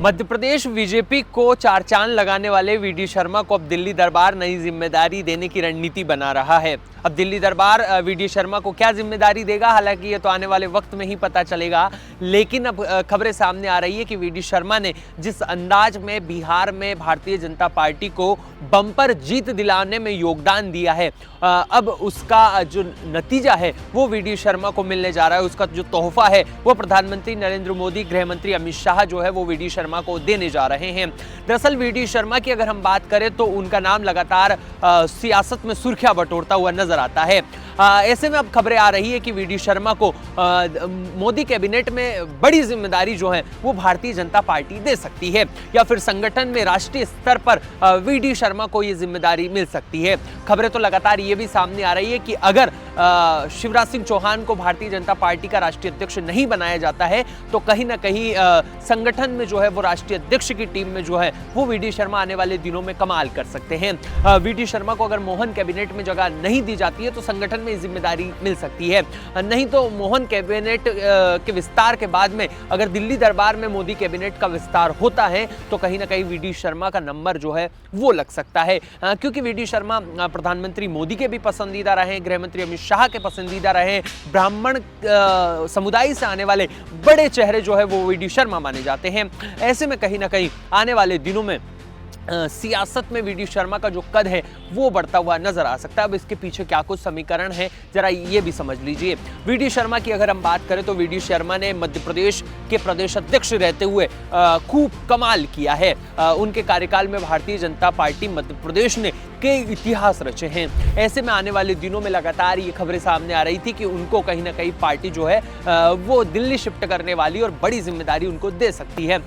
Madhya Pradesh BJP को चार चांद लगाने वाले वीडी शर्मा को अब दिल्ली दरबार नई जिम्मेदारी देने की रणनीति बना रहा है। अब दिल्ली दरबार वीडी शर्मा को क्या जिम्मेदारी देगा, हालांकि ये तो आने वाले वक्त में ही पता चलेगा, लेकिन अब खबरें सामने आ रही है कि वीडी शर्मा ने जिस अंदाज में बिहार में भारतीय जनता पार्टी को बम्पर जीत दिलाने में योगदान दिया है, अब उसका जो नतीजा है वो वीडी शर्मा को मिलने जा रहा है। उसका जो तोहफा है वो प्रधानमंत्री नरेंद्र मोदी, गृह मंत्री अमित शाह जो है वो वीडी शर्मा को देने जा रहे हैं। दरअसल वीडी शर्मा की अगर हम बात करें तो उनका नाम लगातार सियासत में सुर्खियां बटोरता हुआ नजर आता है। ऐसे में अब खबरें आ रही है कि वीडी शर्मा को मोदी कैबिनेट में बड़ी जिम्मेदारी जो है वो भारतीय जनता पार्टी दे सकती है, या फिर संगठन में राष्ट्रीय स्तर पर वीडी शर्मा को ये जिम्मेदारी मिल सकती है। खबरें तो लगातार ये भी सामने आ रही है कि अगर शिवराज सिंह चौहान को भारतीय जनता पार्टी का राष्ट्रीय अध्यक्ष नहीं बनाया जाता है तो कहीं ना कहीं संगठन में जो है वो राष्ट्रीय अध्यक्ष की टीम में जो है वो वीडी शर्मा आने वाले दिनों में कमाल कर सकते हैं। वीडी शर्मा को अगर मोहन कैबिनेट में जगह नहीं दी जाती है तो संगठन में जिम्मेदारी मिल सकती है, नहीं तो मोहन कैबिनेट के विस्तार के बाद में अगर दिल्ली दरबार में मोदी कैबिनेट का विस्तार होता है तो कहीं ना कहीं वीडी शर्मा का नंबर जो है वो लग सकता है, क्योंकि वीडी शर्मा प्रधानमंत्री मोदी के भी पसंदीदा रहे, गृह मंत्री अमित शाह के पसंदीदा रहे, ब्राह्मण समुदाय से आने वाले बड़े चेहरे जो है वो वीडी शर्मा माने जाते हैं। ऐसे में कहीं ना कहीं आने वाले दिनों में सियासत में वीडी शर्मा का जो कद है वो बढ़ता हुआ नजर आ सकता है। अब इसके पीछे क्या कुछ समीकरण है जरा ये भी समझ लीजिए। वीडी शर्मा की अगर हम बात करें तो वीडी शर्मा ने मध्य प्रदेश के प्रदेश अध्यक्ष रहते हुए खूब कमाल किया है। उनके कार्यकाल में भारतीय जनता पार्टी मध्य प्रदेश ने कई इतिहास रचे हैं। ऐसे में आने वाले दिनों में लगातार ये खबरें सामने आ रही थी कि उनको कहीं ना कहीं पार्टी जो है वो दिल्ली शिफ्ट करने वाली और बड़ी जिम्मेदारी उनको दे सकती है।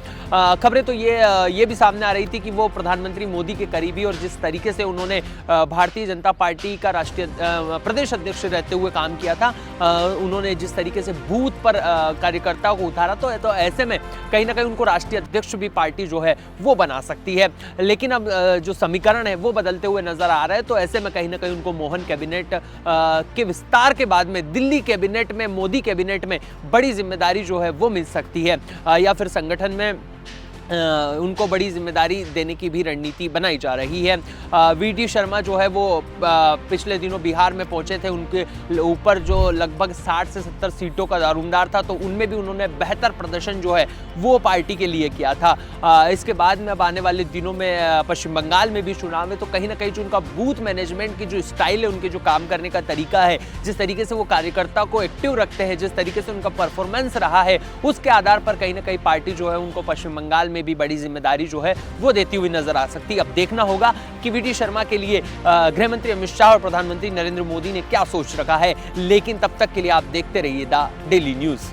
खबरें तो ये भी सामने आ रही थी कि वो प्रधानमंत्री मोदी के करीबी, और जिस तरीके से उन्होंने भारतीय जनता पार्टी का राष्ट्रीय प्रदेश अध्यक्ष रहते हुए काम किया था, उन्होंने जिस तरीके से बूथ पर कार्यकर्ताओं को उतारा, तो ऐसे में कहीं ना कहीं उनको राष्ट्रीय अध्यक्ष भी पार्टी जो है वो बना सकती है। लेकिन अब जो समीकरण है वो बदलते हुए नजर आ रहा है, तो ऐसे में कहीं ना कहीं उनको मोहन कैबिनेट के विस्तार के बाद में दिल्ली कैबिनेट में, मोदी कैबिनेट में बड़ी जिम्मेदारी जो है वो मिल सकती है, या फिर संगठन में उनको बड़ी जिम्मेदारी देने की भी रणनीति बनाई जा रही है। वीडी शर्मा जो है वो पिछले दिनों बिहार में पहुंचे थे, उनके ऊपर जो लगभग 60 से 70 सीटों का दारोमदार था, तो उनमें भी उन्होंने बेहतर प्रदर्शन जो है वो पार्टी के लिए किया था। इसके बाद में अब आने वाले दिनों में पश्चिम बंगाल में भी चुनाव है, तो कहीं ना कहीं जो उनका बूथ मैनेजमेंट की जो स्टाइल है, उनके जो काम करने का तरीका है, जिस तरीके से वो कार्यकर्ता को एक्टिव रखते हैं, जिस तरीके से उनका परफॉर्मेंस रहा है, उसके आधार पर कहीं ना कहीं पार्टी जो है उनको पश्चिम बंगाल में भी बड़ी जिम्मेदारी जो है वो देती हुई नजर आ सकती है। अब देखना होगा कि वीडी शर्मा के लिए गृह मंत्री अमित शाह और प्रधानमंत्री नरेंद्र मोदी ने क्या सोच रखा है, लेकिन तब तक के लिए आप देखते रहिए द डेली न्यूज।